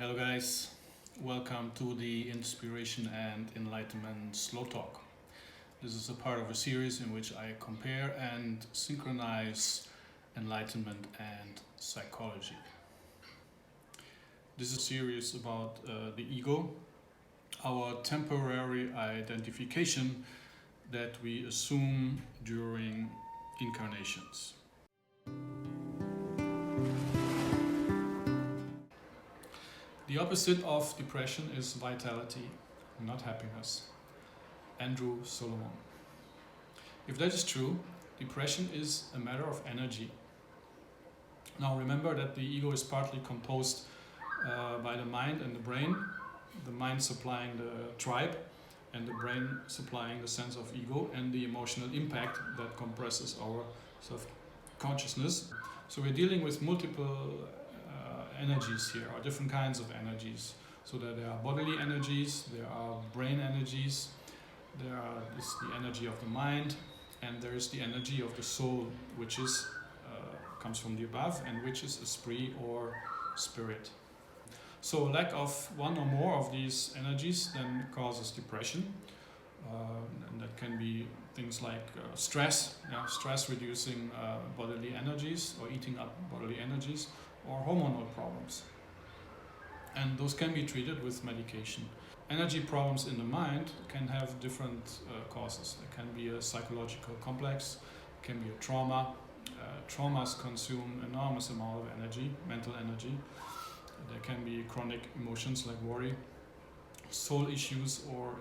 Hello guys, welcome to the Inspiration and Enlightenment Slow Talk. This is a part of a series in which I compare and synchronize enlightenment and psychology. This is a series about the ego, our temporary identification that we assume during incarnations. The opposite of depression is vitality, not happiness. Andrew Solomon. If that is true, depression is a matter of energy. Now remember that the ego is partly composed by the mind and the brain, the mind supplying the tribe and the brain supplying the sense of ego and the emotional impact that compresses our self-consciousness. So we're dealing with multiple energies here, or different kinds of energies. So that there are bodily energies, there are brain energies, there is the energy of the mind, and there is the energy of the soul, which is comes from the above and which is esprit or spirit. So lack of one or more of these energies then causes depression, and that can be things like stress reducing bodily energies or eating up bodily energies, or hormonal problems. And those can be treated with medication. Energy problems in the mind can have different causes. There can be a psychological complex, can be a trauma. Traumas consume enormous amount of energy, mental energy. There can be chronic emotions like worry, soul issues, or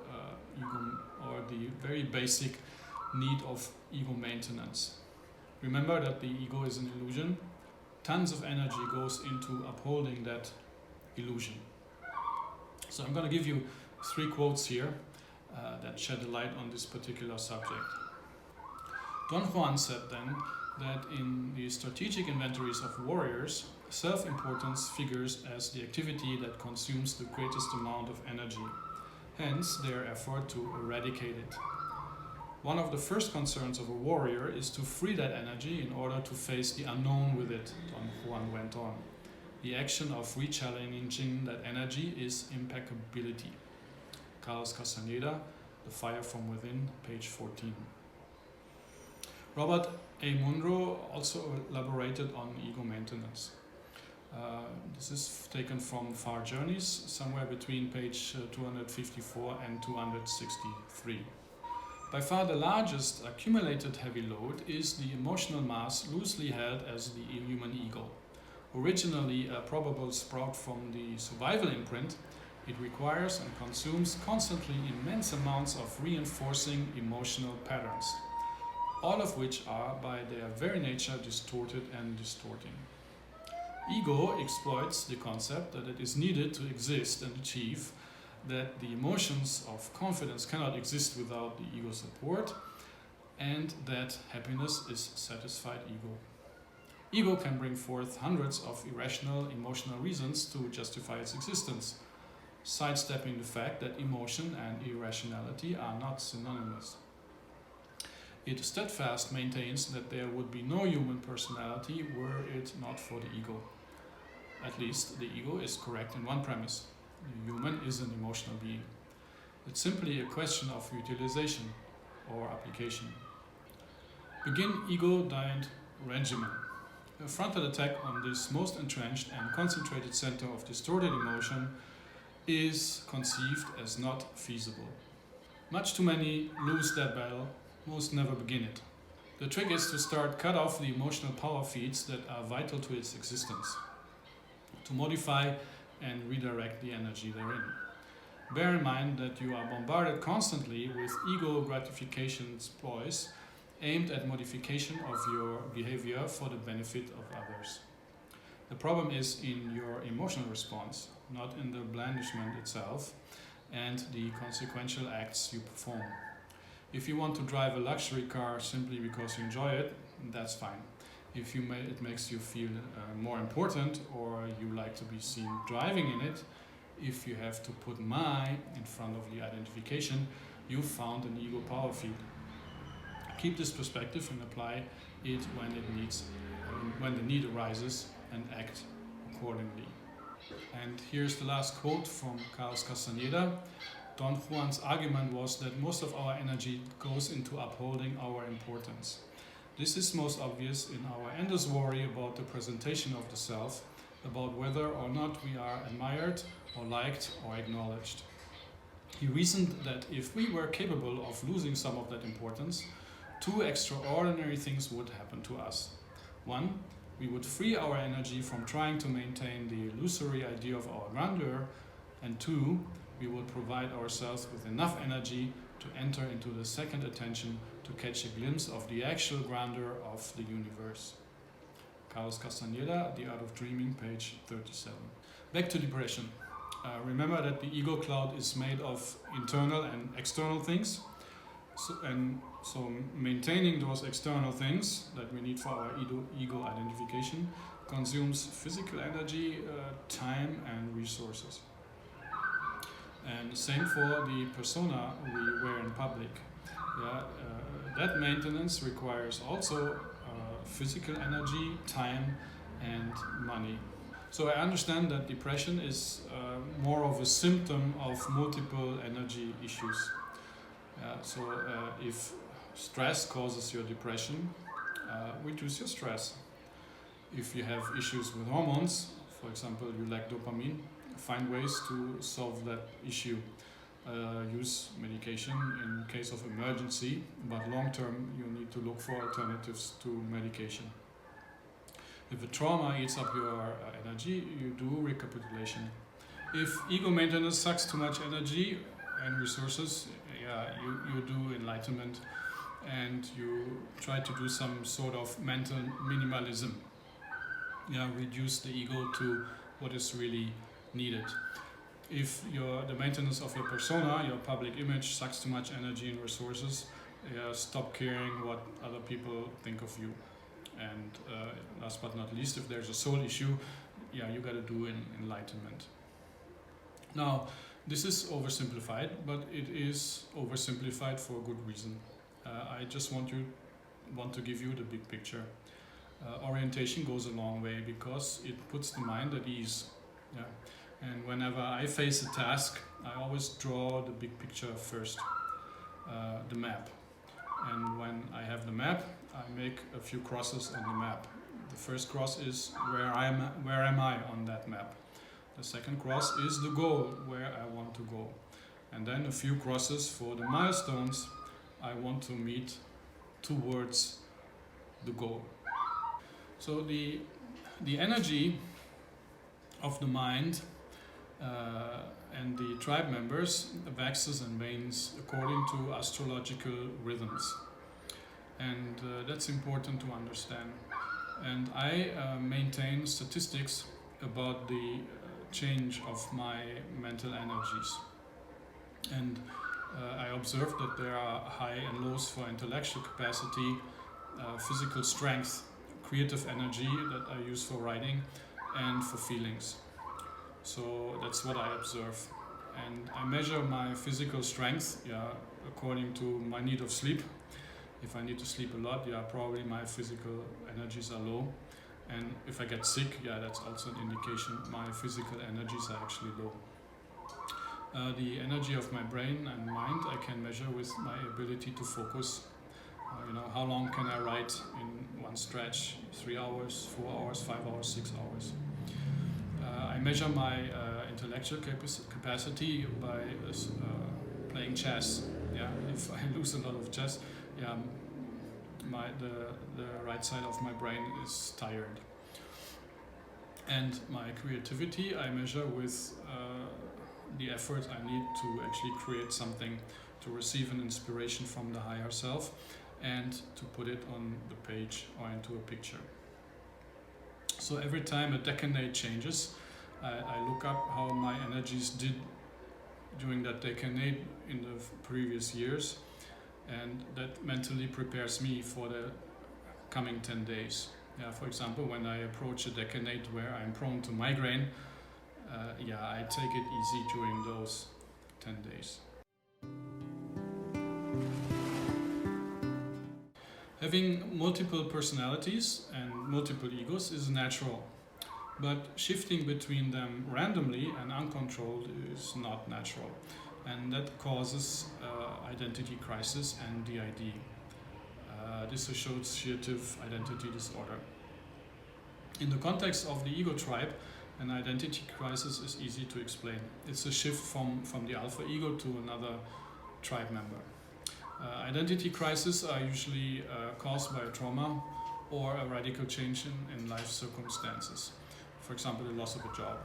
ego, or the very basic need of ego maintenance. Remember that the ego is an illusion. Tons of energy goes into upholding that illusion. So I'm going to give you 3 quotes here that shed a light on this particular subject. Don Juan said then that in the strategic inventories of warriors, self-importance figures as the activity that consumes the greatest amount of energy, hence their effort to eradicate it. One of the first concerns of a warrior is to free that energy in order to face the unknown with it, Don Juan went on. The action of re-challenging that energy is impeccability. Carlos Castaneda, The Fire from Within, page 14. Robert A. Munro also elaborated on ego maintenance. This is taken from Far Journeys, somewhere between page 254 and 263. By far the largest accumulated heavy load is the emotional mass loosely held as the human ego. Originally a probable sprout from the survival imprint, it requires and consumes constantly immense amounts of reinforcing emotional patterns, all of which are by their very nature distorted and distorting. Ego exploits the concept that it is needed to exist and achieve, that the emotions of confidence cannot exist without the ego support, and that happiness is satisfied ego. Ego can bring forth hundreds of irrational emotional reasons to justify its existence, sidestepping the fact that emotion and irrationality are not synonymous. It steadfast maintains that there would be no human personality were it not for the ego. At least the ego is correct in one premise. The human is an emotional being. It's simply a question of utilization or application. Begin ego-diet regimen. A frontal attack on this most entrenched and concentrated center of distorted emotion is conceived as not feasible. Much too many lose their battle, most never begin it. The trick is to start cut off the emotional power feeds that are vital to its existence, to modify and redirect the energy therein. Bear in mind that you are bombarded constantly with ego gratification ploys aimed at modification of your behavior for the benefit of others. The problem is in your emotional response, not in the blandishment itself and the consequential acts you perform. If you want to drive a luxury car simply because you enjoy it, that's fine. If it makes you feel more important, or you like to be seen driving in it, if you have to put "my" in front of the identification, you've found an ego power feed. Keep this perspective and apply it when the need arises, and act accordingly. And here's the last quote from Carlos Castaneda. Don Juan's argument was that most of our energy goes into upholding our importance. This is most obvious in our endless worry about the presentation of the self, about whether or not we are admired or liked or acknowledged. He reasoned that if we were capable of losing some of that importance, two extraordinary things would happen to us. One, we would free our energy from trying to maintain the illusory idea of our grandeur, and two, we would provide ourselves with enough energy to enter into the second attention to catch a glimpse of the actual grandeur of the universe. Carlos Castaneda, The Art of Dreaming, page 37. Back to depression. Remember that the ego cloud is made of internal and external things. So maintaining those external things that we need for our ego identification consumes physical energy, time and resources. And same for the persona we wear in public. That maintenance requires also physical energy, time and money. So I understand that depression is more of a symptom of multiple energy issues. If stress causes your depression, reduce your stress. If you have issues with hormones, for example, you lack dopamine, find ways to solve that issue. Use medication in case of emergency, but long term you need to look for alternatives to medication. If a trauma eats up your energy, you do recapitulation. If ego maintenance sucks too much energy and resources, you do enlightenment and you try to do some sort of mental minimalism. Reduce the ego to what is really needed. If the maintenance of your persona, your public image, sucks too much energy and resources, stop caring what other people think of you. And last but not least, if there's a soul issue, you got to do enlightenment. Now, this is oversimplified, but it is oversimplified for a good reason. I just want to give you the big picture. Orientation goes a long way because it puts the mind at ease. And whenever I face a task, I always draw the big picture first, the map. And when I have the map, I make a few crosses on the map. The first cross is where am I on that map. The second cross is the goal, where I want to go. And then a few crosses for the milestones I want to meet towards the goal. So the energy of the mind and the tribe members waxes and wanes according to astrological rhythms. And that's important to understand. And I maintain statistics about the change of my mental energies. And I observe that there are high and lows for intellectual capacity, physical strength, creative energy that I use for writing, and for feelings. So that's what I observe. And I measure my physical strength according to my need of sleep. If I need to sleep a lot, probably my physical energies are low. And if I get sick, that's also an indication my physical energies are actually low. The energy of my brain and mind I can measure with my ability to focus. How long can I write in one stretch? 3 hours, 4 hours, 5 hours, 6 hours. I measure my intellectual capacity by playing chess. If I lose a lot of chess, the right side of my brain is tired. And my creativity I measure with the effort I need to actually create something, to receive an inspiration from the higher self and to put it on the page or into a picture. So every time a decade changes, I look up how my energies did during that decade in the previous years, and that mentally prepares me for the coming 10 days. For example, when I approach a decade where I'm prone to migraine, I take it easy during those 10 days. Having multiple personalities and multiple egos is natural. But shifting between them randomly and uncontrolled is not natural, and that causes identity crisis and DID, dissociative identity disorder. In the context of the ego tribe, an identity crisis is easy to explain. It's a shift from the alpha ego to another tribe member. Identity crises are usually caused by a trauma or a radical change in life circumstances. For example, the loss of a job.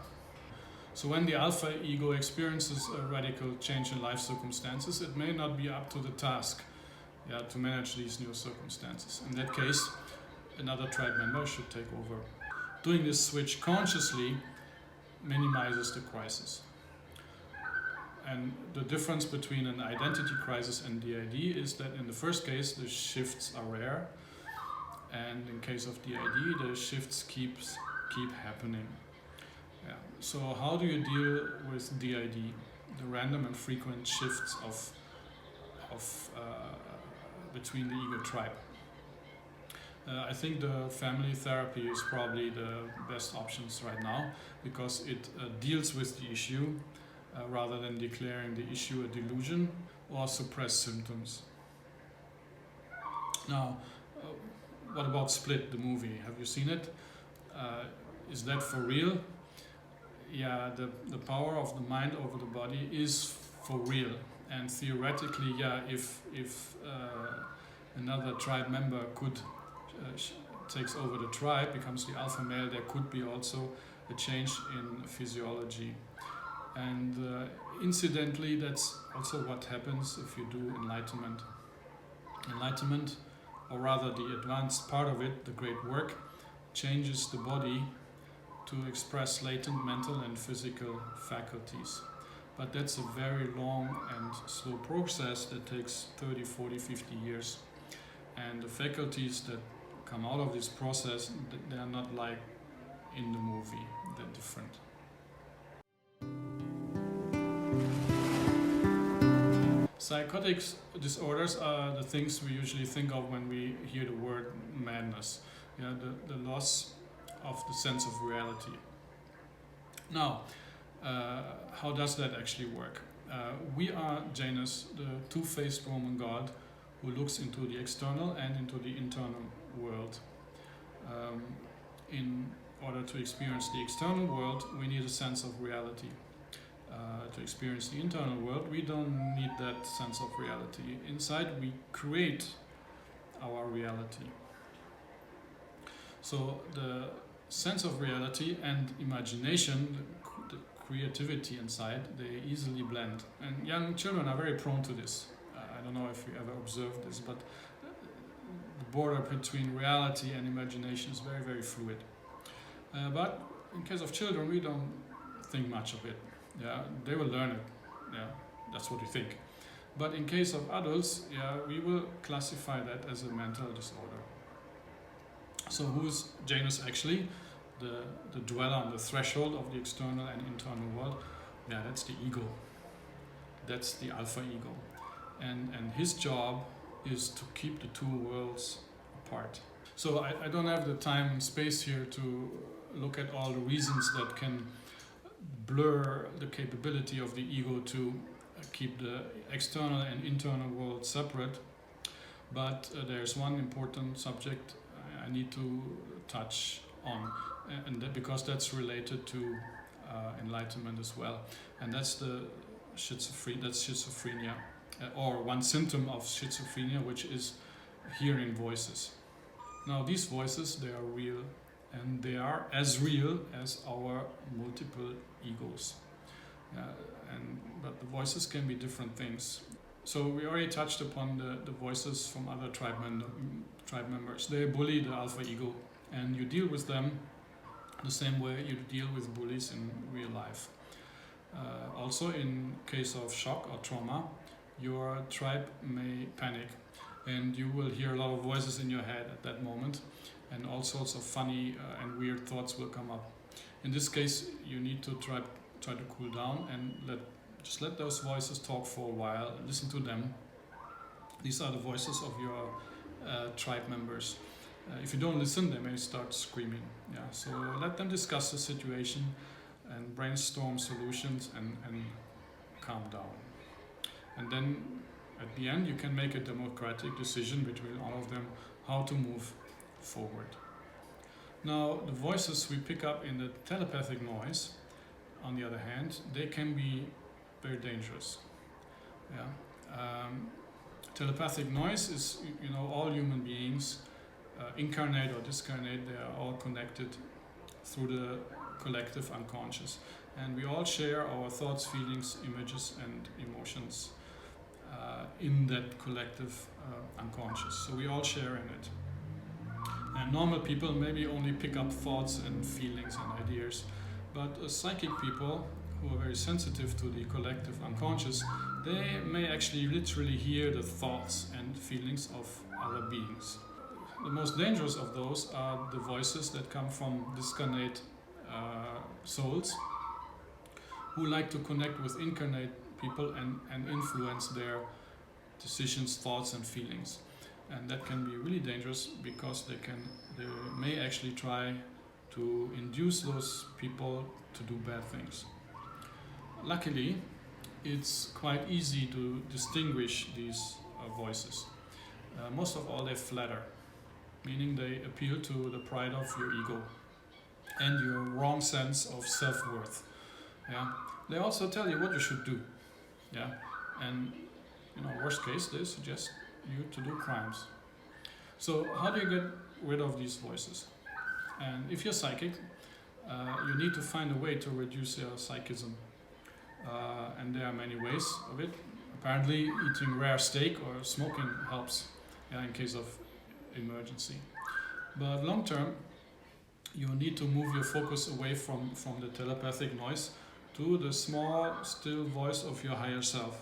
So when the alpha ego experiences a radical change in life circumstances, it may not be up to the task to manage these new circumstances. In that case, another tribe member should take over. Doing this switch consciously minimizes the crisis. And the difference between an identity crisis and DID is that in the first case, the shifts are rare, and in case of DID, the shifts keep happening. Yeah. So how do you deal with DID, the random and frequent shifts of between the ego tribe? I think the family therapy is probably the best options right now, because it deals with the issue rather than declaring the issue a delusion or suppress symptoms. Now, what about Split, the movie? Have you seen it? Is that for real? Yeah, the power of the mind over the body is for real. And theoretically, if another tribe member takes over the tribe, becomes the alpha male, there could be also a change in physiology. And incidentally, that's also what happens if you do enlightenment. Enlightenment, or rather the advanced part of it, the great work, changes the body to express latent mental and physical faculties. But that's a very long and slow process that takes 30, 40, 50 years. And the faculties that come out of this process, they are not like in the movie, they're different. Psychotic disorders are the things we usually think of when we hear the word madness. Yeah, the loss of the sense of reality. Now, how does that actually work? We are Janus, the two-faced Roman god who looks into the external and into the internal world. In order to experience the external world, we need a sense of reality. To experience the internal world, we don't need that sense of reality. Inside, we create our reality. So the sense of reality and imagination, the creativity inside, they easily blend. And young children are very prone to this. I don't know if you ever observed this, but the border between reality and imagination is very, very fluid. But in case of children, we don't think much of it. Yeah, they will learn it. Yeah, that's what we think. But in case of adults, we will classify that as a mental disorder. So who is Janus actually? The dweller on the threshold of the external and internal world. Yeah, that's the ego. That's the alpha ego. And his job is to keep the two worlds apart. So I don't have the time and space here to look at all the reasons that can blur the capability of the ego to keep the external and internal world separate. But there's one important subject I need to touch on, and because that's related to enlightenment as well, and that's the schizophrenia, or one symptom of schizophrenia, which is hearing voices. Now these voices, they are real, and they are as real as our multiple egos. But the voices can be different things. So we already touched upon the voices from other tribe members. They bully the alpha ego, and you deal with them the same way you deal with bullies in real life. Also, in case of shock or trauma, your tribe may panic, and you will hear a lot of voices in your head at that moment, and all sorts of funny and weird thoughts will come up. In this case, you need to try to cool down and let those voices talk for a while. Listen to them. These are the voices of your tribe members, If you don't listen, they may start screaming. Yeah, so let them discuss the situation and brainstorm solutions and calm down. And then at the end, you can make a democratic decision between all of them how to move forward. Now, the voices we pick up in the telepathic noise, on the other hand, they can be very dangerous. Yeah. Telepathic noise is, all human beings, incarnate or discarnate, they are all connected through the collective unconscious. And we all share our thoughts, feelings, images, and emotions in that collective unconscious. So we all share in it. And normal people maybe only pick up thoughts and feelings and ideas, but psychic people who are very sensitive to the collective unconscious, they may actually literally hear the thoughts and feelings of other beings. The most dangerous of those are the voices that come from discarnate souls who like to connect with incarnate people and influence their decisions, thoughts and feelings. And that can be really dangerous because they may actually try to induce those people to do bad things. Luckily, it's quite easy to distinguish these voices. Most of all, they flatter, meaning they appeal to the pride of your ego and your wrong sense of self-worth. Yeah, they also tell you what you should do. Yeah, and worst case, they suggest you to do crimes. So how do you get rid of these voices? And if you're psychic, you need to find a way to reduce your psychism. And there are many ways of it. Apparently, eating rare steak or smoking helps in case of emergency. But long term, you need to move your focus away from the telepathic noise to the small, still voice of your higher self.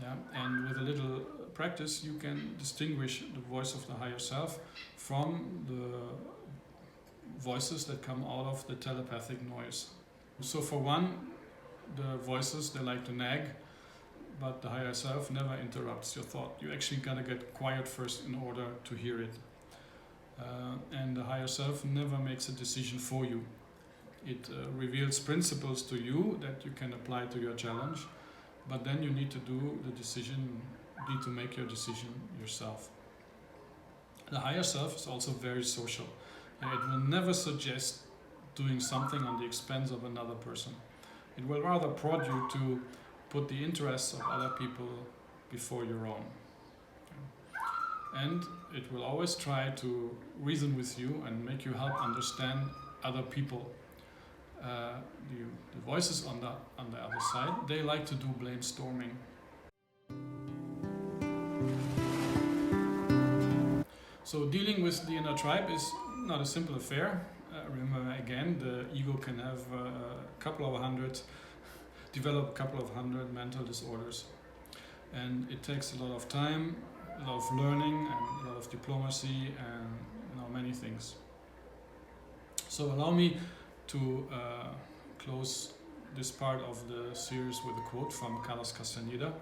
Yeah, and with a little practice, you can distinguish the voice of the higher self from the voices that come out of the telepathic noise. So for one, the voices, they like to nag, but the higher self never interrupts your thought. You actually gotta get quiet first in order to hear it. And the higher self never makes a decision for you. It reveals principles to you that you can apply to your challenge, but then you need to need to make your decision yourself. The higher self is also very social. It will never suggest doing something on the expense of another person. It will rather prod you to put the interests of other people before your own. And it will always try to reason with you and make you help understand other people. The voices on the other side, they like to do brainstorming. So dealing with the inner tribe is not a simple affair. Remember again, the ego can have develop a couple of hundred mental disorders. And it takes a lot of time, a lot of learning, and a lot of diplomacy, and many things. So allow me to close this part of the series with a quote from Carlos Castaneda.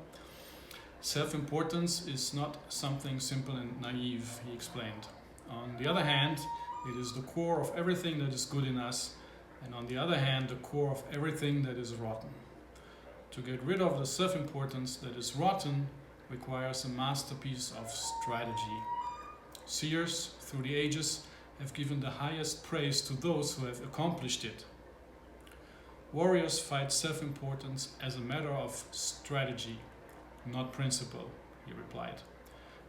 Self-importance is not something simple and naive, he explained. On the other hand, it is the core of everything that is good in us, and on the other hand, the core of everything that is rotten. To get rid of the self-importance that is rotten requires a masterpiece of strategy. Seers, through the ages, have given the highest praise to those who have accomplished it. Warriors fight self-importance as a matter of strategy, not principle, he replied.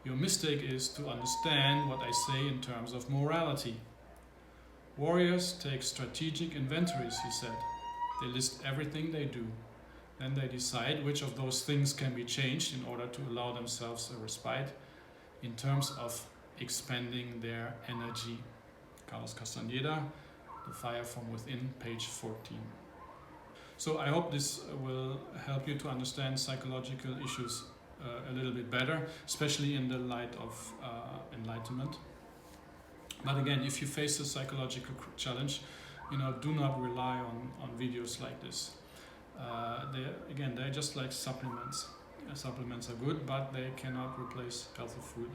Your mistake is to understand what I say in terms of morality. Warriors take strategic inventories, he said. They list everything they do. Then they decide which of those things can be changed in order to allow themselves a respite in terms of expending their energy. Carlos Castaneda, The Fire from Within, page 14. So I hope this will help you to understand psychological issues a little bit better, especially in the light of enlightenment. But again, if you face a psychological challenge, do not rely on videos like this. They're just like supplements. Supplements are good, but they cannot replace healthy food.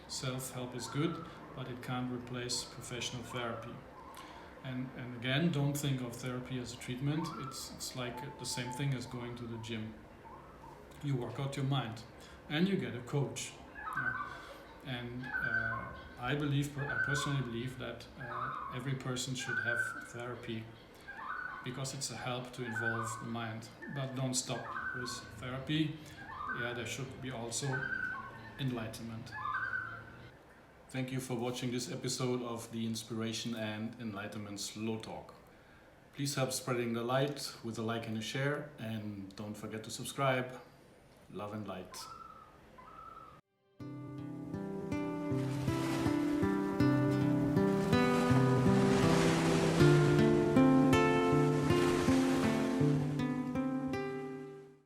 Self-help is good, but it can't replace professional therapy. And again, don't think of therapy as a treatment. It's like the same thing as going to the gym. You work out your mind, and you get a coach. And I personally believe that every person should have therapy because it's a help to involve the mind. But don't stop with therapy. There should be also enlightenment. Thank you for watching this episode of the Inspiration and Enlightenment Slow Talk. Please help spreading the light with a like and a share, and don't forget to subscribe. Love and light.